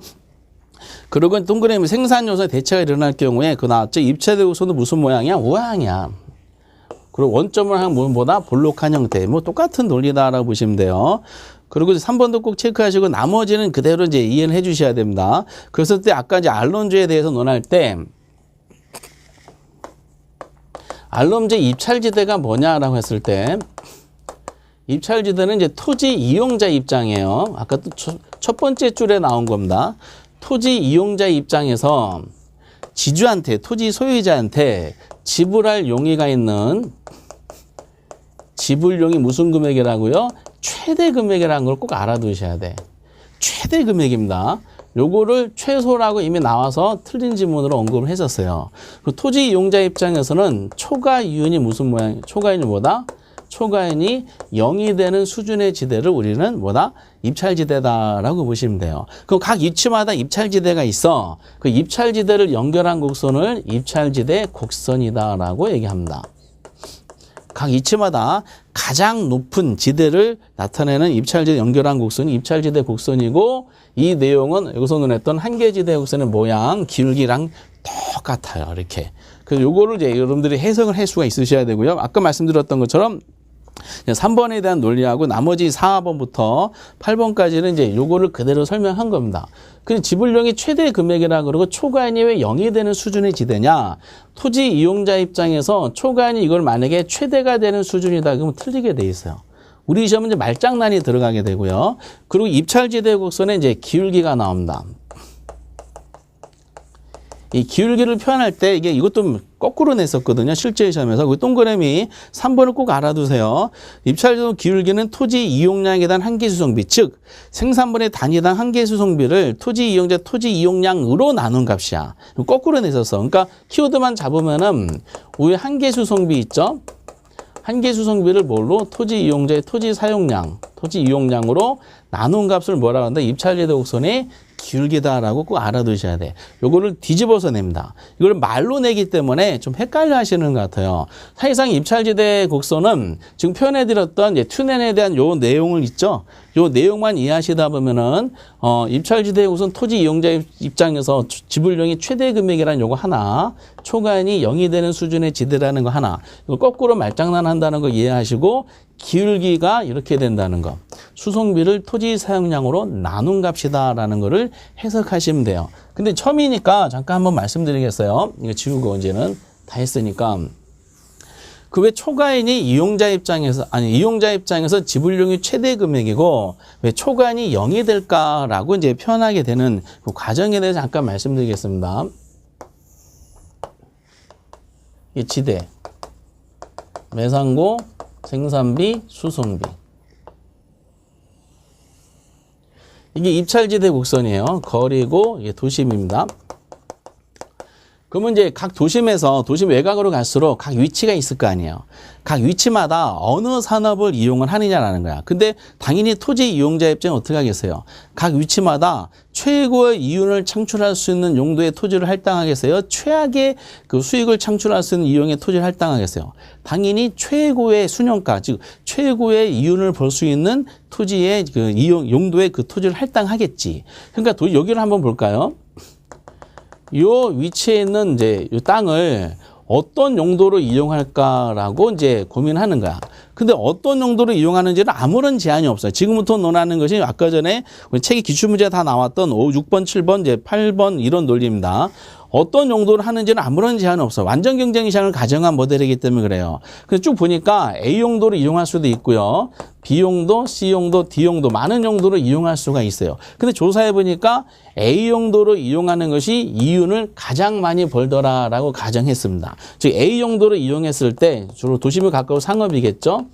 S1: 그리고 동그라미 생산 요소의 대체가 일어날 경우에 그 나왔죠. 입찰대 곡선은 무슨 모양이야? 우항이야. 그리고 원점을 한 뭐보다 볼록한 형태. 뭐 똑같은 논리다라고 보시면 돼요. 그리고 3번도 꼭 체크하시고 나머지는 그대로 이제 이해를 해 주셔야 됩니다. 그랬을 때 아까 이제 알론주에 대해서 논할 때 알론주 입찰지대가 뭐냐라고 했을 때 입찰지대는 이제 토지 이용자 입장이에요. 아까 또 첫 번째 줄에 나온 겁니다. 토지 이용자 입장에서 지주한테, 토지 소유자한테 지불할 용의가 있는 지불용이 무슨 금액이라고요? 최대 금액이라는 걸 꼭 알아두셔야 돼. 최대 금액입니다. 요거를 최소라고 이미 나와서 틀린 지문으로 언급을 했었어요. 그 토지 이용자 입장에서는 초과 이윤이 무슨 모양? 초과이윤이 뭐다? 초과이윤이 0이 되는 수준의 지대를 우리는 뭐다? 입찰지대다라고 보시면 돼요. 그럼 각 위치마다 입찰지대가 있어. 그 입찰지대를 연결한 곡선을 입찰지대 곡선이다라고 얘기합니다. 각 위치마다 가장 높은 지대를 나타내는 입찰지대 연결한 곡선이 입찰지대 곡선이고 이 내용은 여기서 논했던 한계지대 곡선의 모양, 기울기랑 똑같아요. 이렇게. 그래서 요거를 이제 여러분들이 해석을 할 수가 있으셔야 되고요. 아까 말씀드렸던 것처럼 3번에 대한 논리하고 나머지 4번부터 8번까지는 이제 요거를 그대로 설명한 겁니다. 그 지불용이 최대 금액이라 그러고 초과인이 왜 0이 되는 수준의 지대냐? 토지 이용자 입장에서 초과인이 이걸 만약에 최대가 되는 수준이다 그러면 틀리게 돼 있어요. 우리 시험은 이제 말장난이 들어가게 되고요. 그리고 입찰지대 곡선에 이제 기울기가 나옵니다. 이 기울기를 표현할 때 이것도 거꾸로 냈었거든요. 실제 시험에서. 그 동그라미 3번을 꼭 알아두세요. 입찰지도 기울기는 토지 이용량에 대한 한계 수송비, 즉 생산분의 단위당 한계 수송비를 토지 이용자 토지 이용량으로 나눈 값이야. 거꾸로 냈었어. 그러니까 키워드만 잡으면은 위에 한계 수송비 있죠? 한계 수송비를 뭘로? 토지 이용자의 토지 사용량, 토지 이용량으로 나눈 값을 뭐라고 한다? 입찰지대 곡선의 기울기다라고 꼭 알아두셔야 돼. 요거를 뒤집어서 냅니다. 이걸 말로 내기 때문에 좀 헷갈려 하시는 것 같아요. 사실상 입찰지대 곡선은 지금 표현해드렸던 튜넨에 대한 요 내용을 있죠. 요 내용만 이해하시다 보면은 입찰지대 곡선 토지 이용자 입장에서 지불용이 최대 금액이라는 요거 하나, 초과인이 0이 되는 수준의 지대라는 거 하나, 이거 거꾸로 말장난한다는 거 이해하시고 기울기가 이렇게 된다는 거. 수송비를 토지 사용량으로 나눈 값이다라는 거를 해석하시면 돼요. 근데 처음이니까 잠깐 한번 말씀드리겠어요. 이거 지우고 이제는 다 했으니까. 그 왜 초과인이 이용자 입장에서 지불용이 최대 금액이고 왜 초과인이 0이 될까라고 이제 표현하게 되는 그 과정에 대해서 잠깐 말씀드리겠습니다. 이 지대, 매상고, 생산비, 수송비. 이게 입찰지대 곡선이에요. 거리고 이게 도심입니다. 그러면 이제 각 도심에서 도심 외곽으로 갈수록 각 위치가 있을 거 아니에요. 각 위치마다 어느 산업을 이용을 하느냐라는 거야. 근데 당연히 토지 이용자 입장은 어떻게 하겠어요? 각 위치마다 최고의 이윤을 창출할 수 있는 용도의 토지를 할당하겠어요? 최악의 그 수익을 창출할 수 있는 이용의 토지를 할당하겠어요? 당연히 최고의 순영가, 즉 최고의 이윤을 볼 수 있는 토지의 그 이용 용도의 그 토지를 할당하겠지. 그러니까 여기를 한번 볼까요? 요 위치에 있는 이제 이 땅을 어떤 용도로 이용할까라고 이제 고민하는 거야. 근데 어떤 용도로 이용하는지는 아무런 제한이 없어요. 지금부터 논하는 것이 아까 전에 책의 기출문제 다 나왔던 5, 6번, 7번, 이제 8번 이런 논리입니다. 어떤 용도로 하는지는 아무런 제한이 없어요. 완전 경쟁 시장을 가정한 모델이기 때문에 그래요. 그래서 쭉 보니까 A 용도로 이용할 수도 있고요. B 용도, C 용도, D 용도 많은 용도로 이용할 수가 있어요. 근데 조사해 보니까 A 용도로 이용하는 것이 이윤을 가장 많이 벌더라라고 가정했습니다. 즉 A 용도로 이용했을 때 주로 도심에 가까운 상업이겠죠.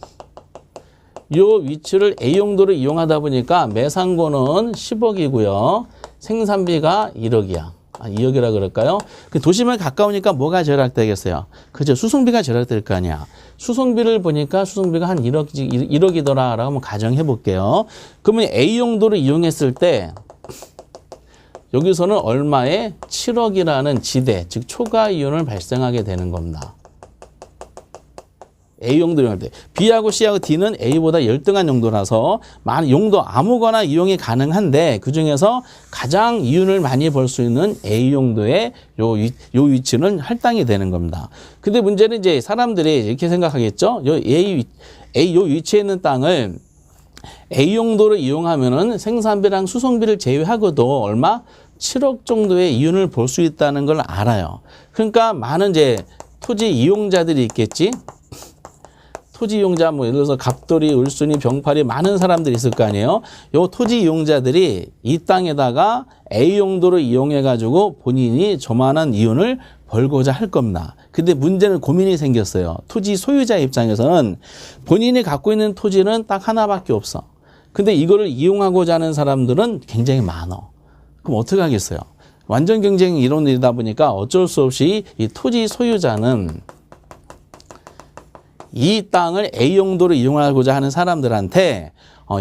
S1: 이 위치를 A 용도로 이용하다 보니까 매상고는 10억이고요. 생산비가 1억이야. 2억이라 그럴까요? 그 도심에 가까우니까 뭐가 절약되겠어요? 그죠? 수송비가 절약될 거 아니야. 수송비를 보니까 수송비가 한 1억이더라라고 한번 가정해 볼게요. 그러면 A 용도로 이용했을 때 여기서는 얼마에 7억이라는 지대, 즉 초과 이윤을 발생하게 되는 겁니다. A 용도 이용할 때. B하고 C하고 D는 A보다 열등한 용도라서 많은 용도 아무거나 이용이 가능한데 그중에서 가장 이윤을 많이 벌 수 있는 A 용도의 요 위치는 할당이 되는 겁니다. 근데 문제는 이제 사람들이 이렇게 생각하겠죠. 요 위치에 있는 땅을 A 용도로 이용하면은 생산비랑 수송비를 제외하고도 얼마? 7억 정도의 이윤을 볼 수 있다는 걸 알아요. 그러니까 많은 이제 토지 이용자들이 있겠지. 토지 이용자 뭐 예를 들어서 갑돌이, 을순이, 병팔이 많은 사람들이 있을 거 아니에요. 요 토지 이용자들이 이 땅에다가 A 용도로 이용해 가지고 본인이 저만한 이윤을 벌고자 할 겁니다. 근데 문제는 고민이 생겼어요. 토지 소유자 입장에서는 본인이 갖고 있는 토지는 딱 하나밖에 없어. 근데 이거를 이용하고자 하는 사람들은 굉장히 많아. 그럼 어떻게 하겠어요? 완전 경쟁 이론이다 보니까 어쩔 수 없이 이 토지 소유자는 이 땅을 A 용도로 이용하고자 하는 사람들한테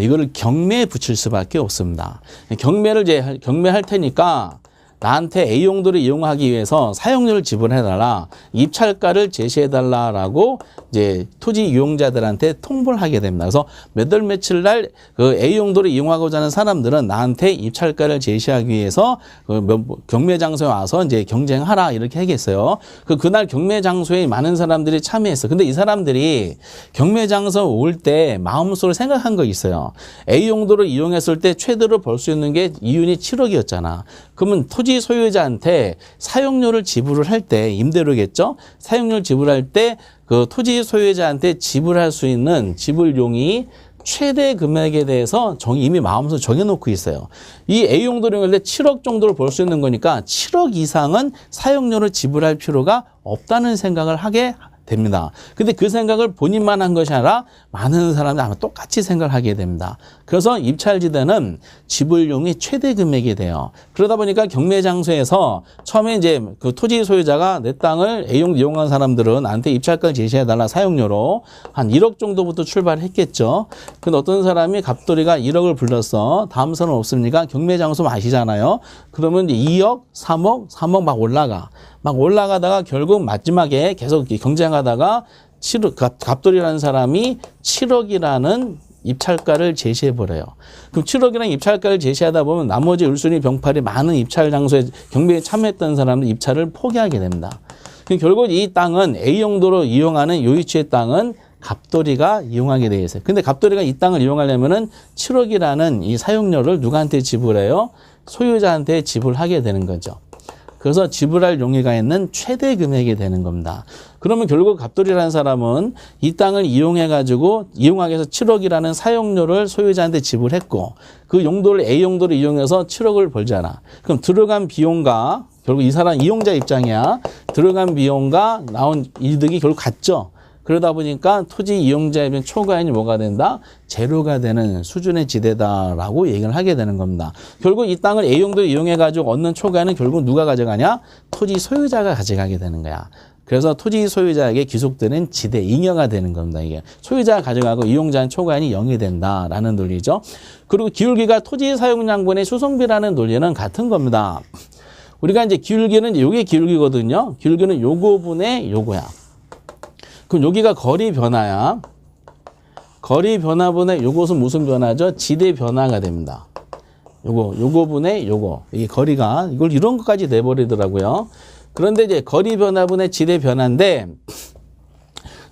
S1: 이거를 경매에 붙일 수밖에 없습니다. 경매할 테니까 나한테 A 용도를 이용하기 위해서 사용료를 지불해달라, 입찰가를 제시해달라라고 이제 토지 이용자들한테 통보를 하게 됩니다. 그래서 몇 월 며칠 날 그 A 용도를 이용하고자 하는 사람들은 나한테 입찰가를 제시하기 위해서 그 경매 장소에 와서 이제 경쟁하라 이렇게 하겠어요. 그날 경매 장소에 많은 사람들이 참여했어. 근데 이 사람들이 경매 장소 올 때 마음속으로 생각한 거 있어요. A 용도를 이용했을 때 최대로 벌 수 있는 게 이윤이 7억이었잖아. 그러면 토지 소유자한테 사용료를 지불을 할 때, 임대료겠죠? 사용료를 지불할 때 그 토지 소유자한테 지불할 수 있는 지불용이 최대 금액에 대해서 이미 마음속으로 정해놓고 있어요. 이 A 용도를 이용할 때 7억 정도를 벌 수 있는 거니까 7억 이상은 사용료를 지불할 필요가 없다는 생각을 하게 됩니다. 근데 그 생각을 본인만 한 것이 아니라 많은 사람들이 아마 똑같이 생각을 하게 됩니다. 그래서 입찰지대는 지불용이 최대 금액이 돼요. 그러다 보니까 경매 장소에서 처음에 이제 그 토지 소유자가 내 땅을 A용 이용한 사람들은 나한테 입찰가를 제시해달라 사용료로 한 1억 정도부터 출발했겠죠. 근데 어떤 사람이 갑돌이가 1억을 불렀어. 다음 선은 없습니까? 경매 장소 아시잖아요. 그러면 이제 2억, 3억 막 올라가. 막 올라가다가 결국 마지막에 계속 경쟁하다가 갑돌이라는 사람이 7억이라는 입찰가를 제시해버려요. 그럼 7억이라는 입찰가를 제시하다 보면 나머지 울순위 병팔이 많은 입찰 장소에 경매에 참여했던 사람들 입찰을 포기하게 됩니다. 그럼 결국 이 땅은 A 용도로 이용하는 요 위치의 땅은 갑돌이가 이용하게 되어 있어요. 근데 갑돌이가 이 땅을 이용하려면은 7억이라는 이 사용료를 누구한테 지불해요? 소유자한테 지불하게 되는 거죠. 그래서 지불할 용의가 있는 최대 금액이 되는 겁니다. 그러면 결국 갑돌이라는 사람은 이 땅을 이용해가지고 이용하기 위해서 7억이라는 사용료를 소유자한테 지불했고 그 용도를 A 용도를 이용해서 7억을 벌잖아. 그럼 들어간 비용과 결국 이 사람 이용자 입장이야. 들어간 비용과 나온 이득이 결국 같죠. 그러다 보니까 토지 이용자의 초과인이 뭐가 된다? 제로가 되는 수준의 지대다라고 얘기를 하게 되는 겁니다. 결국 이 땅을 A용도로 이용해가지고 얻는 초과인은 결국 누가 가져가냐? 토지 소유자가 가져가게 되는 거야. 그래서 토지 소유자에게 귀속되는 지대 잉여가 되는 겁니다. 이게 소유자가 가져가고 이용자는 초과인이 0이 된다라는 논리죠. 그리고 기울기가 토지 사용량분의 수송비라는 논리는 같은 겁니다. 우리가 이제 기울기는 요게 기울기거든요. 기울기는 요거분의 요거야. 그럼 여기가 거리 변화야. 거리 변화분의 요것은 무슨 변화죠? 지대 변화가 됩니다. 요거분의 요거. 이게 거리가 이걸 이런 것까지 내버리더라고요. 그런데 이제 거리 변화분의 지대 변화인데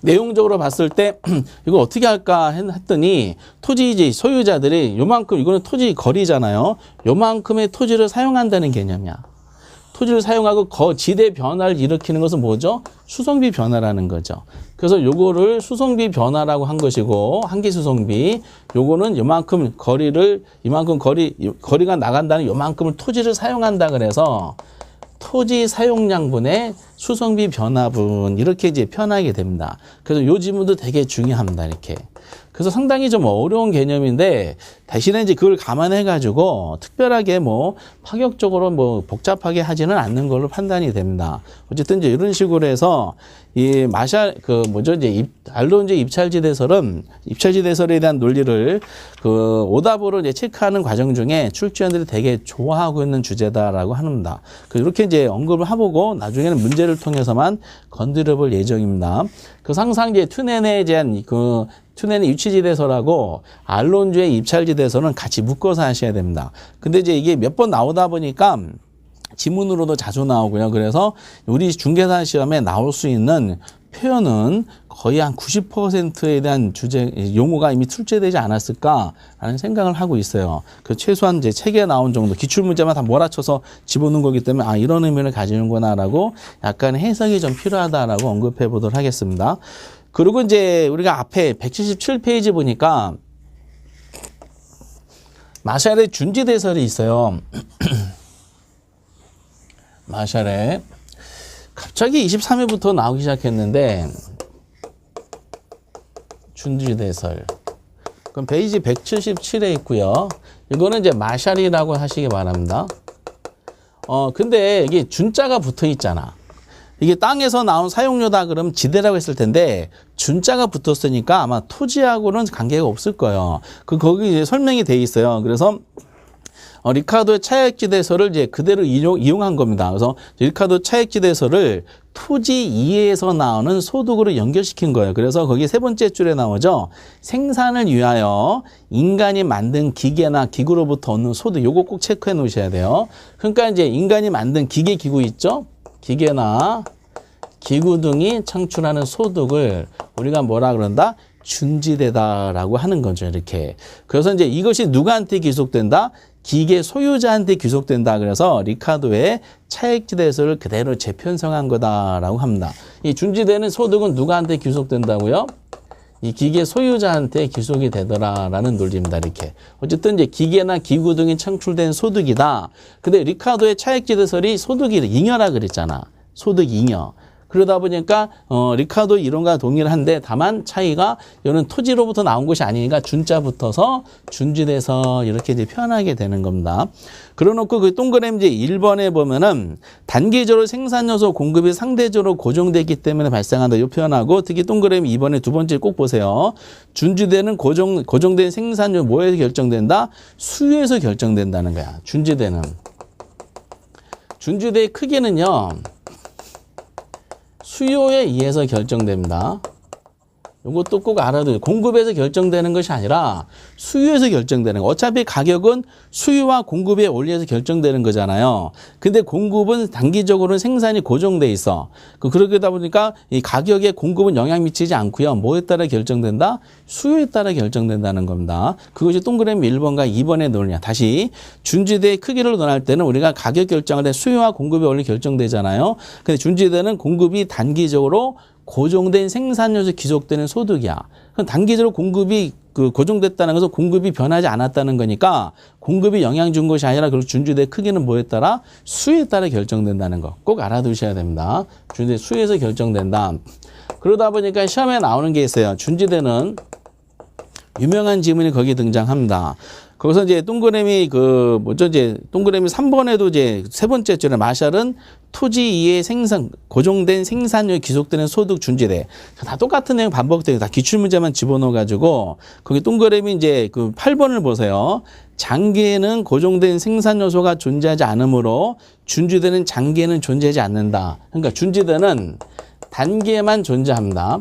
S1: 내용적으로 봤을 때 이거 어떻게 할까 했더니 토지 이제 소유자들이 요만큼 이거는 토지 거리잖아요. 요만큼의 토지를 사용한다는 개념이야. 토지를 사용하고 지대 변화를 일으키는 것은 뭐죠? 수송비 변화라는 거죠. 그래서 요거를 수송비 변화라고 한 것이고 한기 수송비 요거는 요만큼 거리가 나간다는 요만큼을 토지를 사용한다 그래서 토지 사용량분의 수송비 변화분 이렇게 이제 표현하게 됩니다. 그래서 요 지문도 되게 중요합니다. 이렇게. 그래서 상당히 좀 어려운 개념인데 대신에 이제 그걸 감안해 가지고 특별하게 뭐 파격적으로 뭐 복잡하게 하지는 않는 걸로 판단이 됩니다. 어쨌든 이제 이런 식으로 해서 이 알론제 입찰지대설에 대한 논리를 그 오답으로 이제 체크하는 과정 중에 출제원들이 되게 좋아하고 있는 주제다라고 합니다. 이렇게 이제 언급을 해보고 나중에는 문제를 통해서만 건드려 볼 예정입니다. 항상 이제 튜넨에 대한 튜넨의 유치지대설하고 알론주의 입찰지대설은 같이 묶어서 하셔야 됩니다. 근데 이제 이게 몇 번 나오다 보니까 지문으로도 자주 나오고요. 그래서 우리 중개사 시험에 나올 수 있는 표현은 거의 한 90%에 대한 용어가 이미 출제되지 않았을까라는 생각을 하고 있어요. 최소한 이제 책에 나온 정도, 기출문제만 다 몰아쳐서 집어넣은 거기 때문에 이런 의미를 가지는구나라고 약간 해석이 좀 필요하다라고 언급해 보도록 하겠습니다. 그리고 이제 우리가 앞에 177페이지 보니까 마샬의 준지대설이 있어요. 마샬에 갑자기 23회부터 나오기 시작했는데 준지대설 그럼 페이지 177에 있고요. 이거는 이제 마샬이라고 하시기 바랍니다. 근데 이게 준자가 붙어 있잖아. 이게 땅에서 나온 사용료다 그러면 지대라고 했을 텐데 준자가 붙었으니까 아마 토지하고는 관계가 없을 거예요. 거기 이제 설명이 돼 있어요. 그래서 리카르도의 차액지대서를 이제 그대로 이용한 겁니다. 그래서 리카르도 차액지대서를 토지 이해에서 나오는 소득으로 연결시킨 거예요. 그래서 거기 세 번째 줄에 나오죠. 생산을 위하여 인간이 만든 기계나 기구로부터 얻는 소득. 요거 꼭 체크해 놓으셔야 돼요. 그러니까 이제 인간이 만든 기계, 기구 있죠? 기계나 기구 등이 창출하는 소득을 우리가 뭐라 그런다? 준지대다라고 하는 거죠. 이렇게. 그래서 이제 이것이 누구한테 귀속된다? 기계 소유자한테 귀속된다. 그래서 리카르도의 차액지대서를 그대로 재편성한 거다라고 합니다. 이 준지되는 소득은 누구한테 귀속된다고요? 이 기계 소유자한테 귀속이 되더라라는 논리입니다. 이렇게. 어쨌든 이제 기계나 기구 등이 창출된 소득이다. 근데 리카르도의 차액지대설이 소득이 잉여라 그랬잖아. 소득 잉여. 그러다 보니까 리카르도 이론과 동일을 한데 다만 차이가 이거는 토지로부터 나온 것이 아니니까 준자 붙어서 준지돼서 이렇게 이제 표현하게 되는 겁니다. 그러놓고 그 동그라미 이제 1번에 보면은 단기적으로 생산 요소 공급이 상대적으로 고정되기 때문에 발생한다. 이 표현하고 특히 동그라미 2번에 두 번째 꼭 보세요. 준지대는 고정된 생산 요소 뭐에서 결정된다? 수요에서 결정된다는 거야. 준지대는. 준지대의 크기는요. 수요에 의해서 결정됩니다. 이것도 꼭 알아둬요. 공급에서 결정되는 것이 아니라 수요에서 결정되는 거. 어차피 가격은 수요와 공급의 원리에서 결정되는 거잖아요. 근데 공급은 단기적으로 생산이 고정돼 있어. 그러다 보니까 이 가격에 공급은 영향 미치지 않고요. 뭐에 따라 결정된다? 수요에 따라 결정된다는 겁니다. 그것이 동그라미 1번과 2번의 논리야. 다시 준지대의 크기를 논할 때는 우리가 가격 결정할 때 수요와 공급의 원리 결정되잖아요. 근데 준지대는 공급이 단기적으로 고정된 생산료에서 귀속되는 소득이야. 그럼 단기적으로 공급이 고정됐다는 것은 공급이 변하지 않았다는 거니까 공급이 영향 준 것이 아니라 그리고 준지대 크기는 뭐에 따라? 수에 따라 결정된다는 거. 꼭 알아두셔야 됩니다. 준지대 수에서 결정된다. 그러다 보니까 시험에 나오는 게 있어요. 준지대는 유명한 지문이 거기 등장합니다. 거기서 이제 동그라미 동그라미 3번에도 이제 세 번째 줄에 마샬은 토지 이해 고정된 생산료에 귀속되는 소득 준지대. 다 똑같은 내용 반복돼요. 다 기출문제만 집어넣어가지고 거기 동그라미 이제 그 8번을 보세요. 장기에는 고정된 생산 요소가 존재하지 않으므로 준지대는 장기에는 존재하지 않는다. 그러니까 준지대는 단기에만 존재합니다.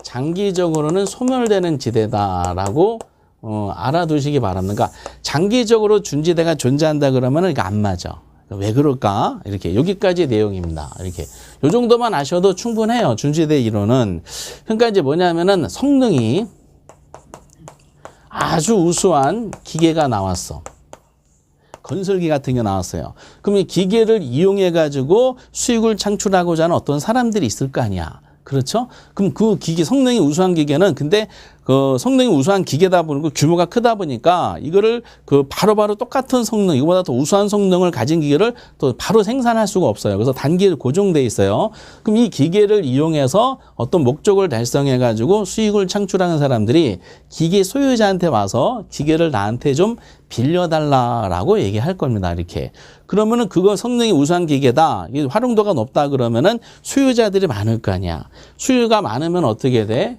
S1: 장기적으로는 소멸되는 지대다라고 알아두시기 바랍니다. 그러니까 장기적으로 준지대가 존재한다 그러면 이거 안 맞아. 왜 그럴까? 이렇게 여기까지 내용입니다. 이렇게 요 정도만 아셔도 충분해요. 준지대 이론은. 그러니까 이제 뭐냐면은 성능이 아주 우수한 기계가 나왔어. 건설기 같은 게 나왔어요. 그럼 이 기계를 이용해 가지고 수익을 창출하고자 하는 어떤 사람들이 있을 거 아니야. 그렇죠? 그럼 그 기계, 성능이 우수한 기계는 근데 그 성능이 우수한 기계다 보니까 규모가 크다 보니까 이거를 그 바로바로 똑같은 성능, 이거보다 더 우수한 성능을 가진 기계를 또 바로 생산할 수가 없어요. 그래서 단기에 고정돼 있어요. 그럼 이 기계를 이용해서 어떤 목적을 달성해 가지고 수익을 창출하는 사람들이 기계 소유자한테 와서 기계를 나한테 좀 빌려달라라고 얘기할 겁니다. 이렇게. 그러면은 그거 성능이 우수한 기계다. 이게 활용도가 높다 그러면은 수요자들이 많을 거 아니야. 수요가 많으면 어떻게 돼?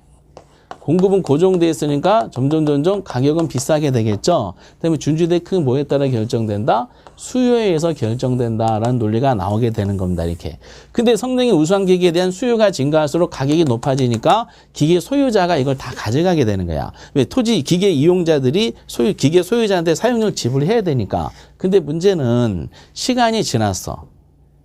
S1: 공급은 고정돼 있으니까 점점 가격은 비싸게 되겠죠. 그다음에 준지대 크기 뭐에 따라 결정된다? 수요에 의해서 결정된다라는 논리가 나오게 되는 겁니다. 이렇게. 근데 성능이 우수한 기계에 대한 수요가 증가할수록 가격이 높아지니까 기계 소유자가 이걸 다 가져가게 되는 거야. 왜? 토지 기계 이용자들이 기계 소유자한테 사용료를 지불해야 되니까. 근데 문제는 시간이 지났어.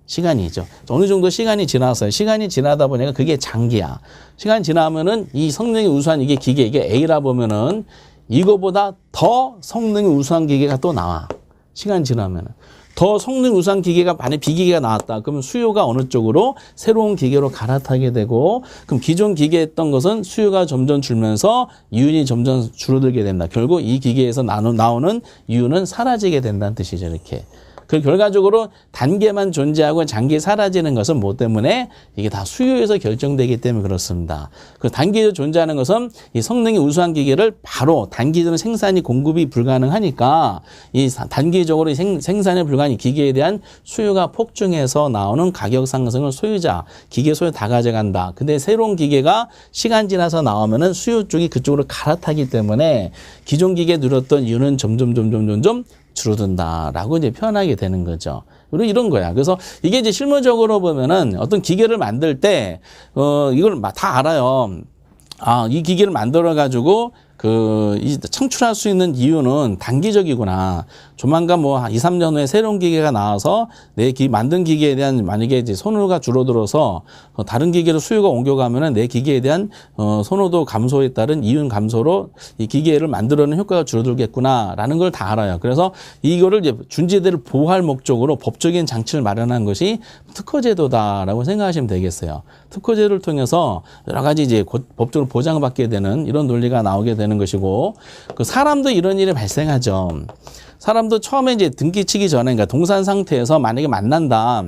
S1: 시간이죠. 어느 정도 시간이 지났어요. 시간이 지나다 보니까 그게 장기야. 시간이 지나면은 이 성능이 우수한 이게 기계, 이게 A라 보면은 이거보다 더 성능이 우수한 기계가 또 나와. 시간 지나면은. 더 성능 우수한 기계가 만약 B기계가 나왔다. 그러면 수요가 어느 쪽으로 새로운 기계로 갈아타게 되고 그럼 기존 기계 했던 것은 수요가 점점 줄면서 이윤이 점점 줄어들게 된다. 결국 이 기계에서 나오는 이윤은 사라지게 된다는 뜻이죠. 이렇게. 그 결과적으로 단계만 존재하고 장기 사라지는 것은 뭐 때문에 이게 다 수요에서 결정되기 때문에 그렇습니다. 그 단기적으로 존재하는 것은 이 성능이 우수한 기계를 바로 단기적으로 생산이 공급이 불가능하니까 이 단기적으로 생산이 불가능한 기계에 대한 수요가 폭증해서 나오는 가격 상승을 소유자, 기계 소유 다 가져간다. 근데 새로운 기계가 시간 지나서 나오면은 수요 쪽이 그쪽으로 갈아타기 때문에 기존 기계에 늘었던 이유는 점점 줄어든다라고 이제 표현하게 되는 거죠. 이런 거야. 그래서 이게 이제 실무적으로 보면은 어떤 기계를 만들 때, 이걸 다 알아요. 아, 이 기계를 만들어가지고 창출할 수 있는 이유는 단기적이구나. 조만간 뭐 2, 3년 후에 새로운 기계가 나와서 내 만든 기계에 대한 만약에 이제 선호가 줄어들어서 다른 기계로 수요가 옮겨가면은 내 기계에 대한 선호도 감소에 따른 이윤 감소로 이 기계를 만들어내는 효과가 줄어들겠구나라는 걸 다 알아요. 그래서 이거를 이제 준지대를 보호할 목적으로 법적인 장치를 마련한 것이 특허제도다라고 생각하시면 되겠어요. 특허제도를 통해서 여러 가지 이제 법적으로 보장받게 되는 이런 논리가 나오게 되는 것이고, 그 사람도 이런 일이 발생하죠. 사람도 처음에 이제 등기 치기 전에, 그러니까 동산 상태에서 만약에 만난다.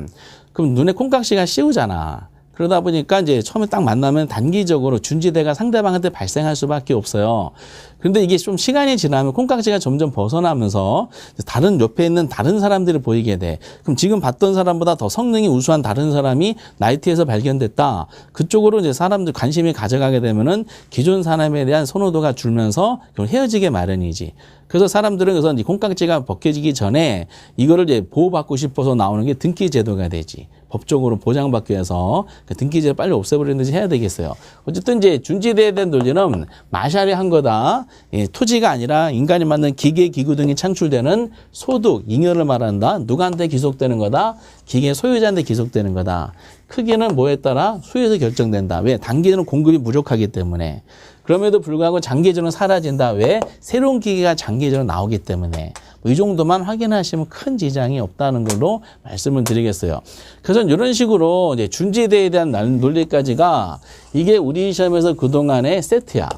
S1: 그럼 눈에 콩깍지가 씌우잖아. 그러다 보니까 이제 처음에 딱 만나면 단기적으로 준지대가 상대방한테 발생할 수밖에 없어요. 그런데 이게 좀 시간이 지나면 콩깍지가 점점 벗어나면서 다른 옆에 있는 다른 사람들이 보이게 돼. 그럼 지금 봤던 사람보다 더 성능이 우수한 다른 사람이 나이트에서 발견됐다. 그쪽으로 이제 사람들 관심이 가져가게 되면은 기존 사람에 대한 선호도가 줄면서 헤어지게 마련이지. 그래서 사람들은 그래서 이 콩깍지가 벗겨지기 전에 이거를 이제 보호받고 싶어서 나오는 게 등기 제도가 되지. 법적으로 보장받기 위해서 그 등기제를 빨리 없애버리는지 해야 되겠어요. 어쨌든 이제 준지대에 대한 논리는 마샬이 한 거다. 예, 토지가 아니라 인간이 만든 기계, 기구 등이 창출되는 소득, 잉여를 말한다. 누구한테 기속되는 거다? 기계 소유자한테 기속되는 거다. 크기는 뭐에 따라 수요에서 결정된다. 왜? 단기는 공급이 부족하기 때문에. 그럼에도 불구하고 장기적으로 사라진다. 왜? 새로운 기계가 장기적으로 나오기 때문에. 이 정도만 확인하시면 큰 지장이 없다는 걸로 말씀을 드리겠어요. 그래서 이런 식으로 이제 준지대에 대한 논리까지가 이게 우리 시험에서 그동안의 세트야.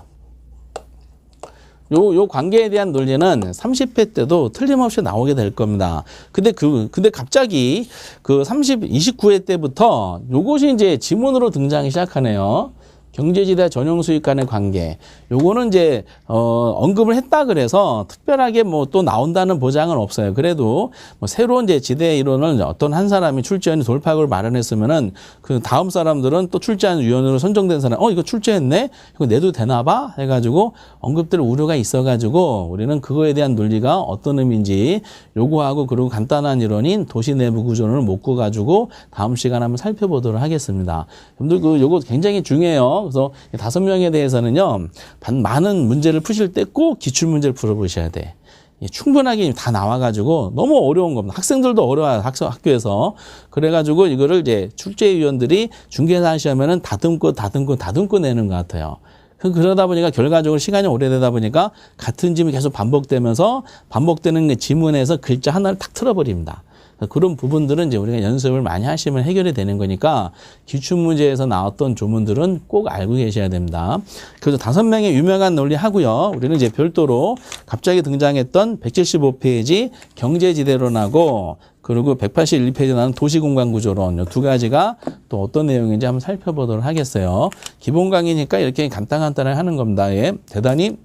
S1: 요 관계에 대한 논리는 30회 때도 틀림없이 나오게 될 겁니다. 근데 갑자기 29회 때부터 요것이 이제 지문으로 등장하기 시작하네요. 경제지대 전용 수익 간의 관계. 요거는 이제, 언급을 했다 그래서 특별하게 뭐 또 나온다는 보장은 없어요. 그래도 뭐 새로운 이제 지대 이론을 어떤 한 사람이 출제한 돌파구를 마련했으면은 그 다음 사람들은 또 출제한 위원으로 선정된 사람, 이거 출제했네? 이거 내도 되나 봐? 해가지고 언급될 우려가 있어가지고 우리는 그거에 대한 논리가 어떤 의미인지 요구하고 그리고 간단한 이론인 도시 내부 구조론을 묶어가지고 다음 시간에 한번 살펴보도록 하겠습니다. 여러분들 요거 굉장히 중요해요. 그래서 5명에 대해서는요, 많은 문제를 푸실 때 꼭 기출문제를 풀어보셔야 돼. 충분하게 다 나와가지고 너무 어려운 겁니다. 학생들도 어려워요. 학교에서. 그래가지고 이거를 이제 출제위원들이 중개사 시험에는 다듬고 내는 것 같아요. 그러다 보니까 결과적으로 시간이 오래되다 보니까 같은 지문이 계속 반복되면서 반복되는 지문에서 글자 하나를 탁 틀어버립니다. 그런 부분들은 이제 우리가 연습을 많이 하시면 해결이 되는 거니까 기출문제에서 나왔던 조문들은 꼭 알고 계셔야 됩니다. 그래서 5명의 유명한 논리 하고요. 우리는 이제 별도로 갑자기 등장했던 175페이지 경제지대론하고 그리고 181페이지 나는 도시공간구조론 이 2가지가 또 어떤 내용인지 한번 살펴보도록 하겠어요. 기본 강의니까 이렇게 간단하게 하는 겁니다. 예, 대단히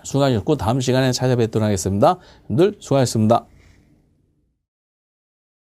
S1: 수고하셨고 다음 시간에 찾아뵙도록 하겠습니다. 여러분들 수고하셨습니다.